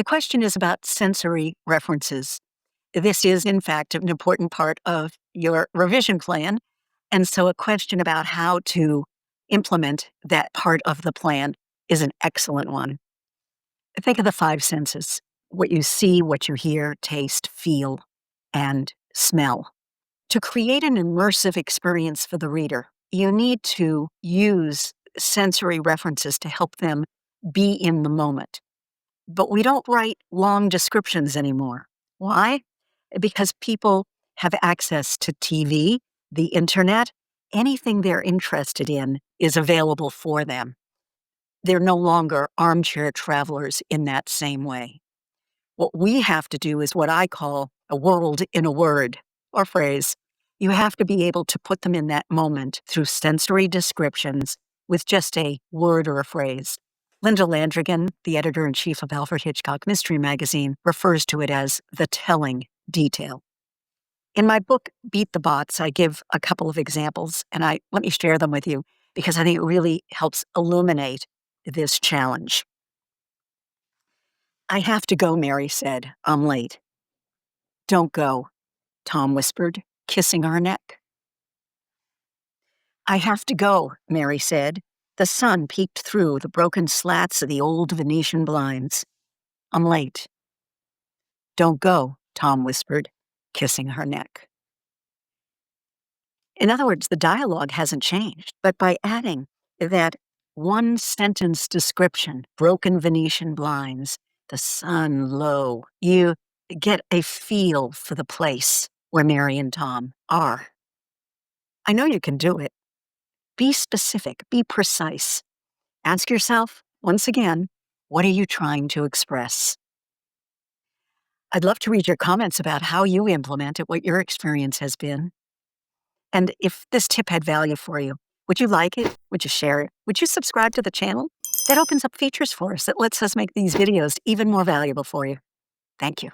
The question is about sensory references. This is, in fact, an important part of your revision plan. And so a question about how to implement that part of the plan is an excellent one. Think of the five senses: what you see, what you hear, taste, feel, and smell. To create an immersive experience for the reader, you need to use sensory references to help them be in the moment. But we don't write long descriptions anymore. Why? Because people have access to TV, the internet. Anything they're interested in is available for them. They're no longer armchair travelers in that same way. What we have to do is what I call a world in a word or phrase. You have to be able to put them in that moment through sensory descriptions with just a word or a phrase. Linda Landrigan, the editor-in-chief of Alfred Hitchcock Mystery Magazine, refers to it as the telling detail. In my book, Beat the Bots, I give a couple of examples, and let me share them with you because I think it really helps illuminate this challenge. "I have to go," Mary said. "I'm late." "Don't go," Tom whispered, kissing her neck. "I have to go," Mary said. The sun peeked through the broken slats of the old Venetian blinds. "I'm late." "Don't go," Tom whispered, kissing her neck. In other words, the dialogue hasn't changed, but by adding that one-sentence description, broken Venetian blinds, the sun low, you get a feel for the place where Mary and Tom are. I know you can do it. Be specific, be precise. Ask yourself, once again, what are you trying to express? I'd love to read your comments about how you implement it, what your experience has been. And if this tip had value for you, would you like it? Would you share it? Would you subscribe to the channel? That opens up features for us that lets us make these videos even more valuable for you. Thank you.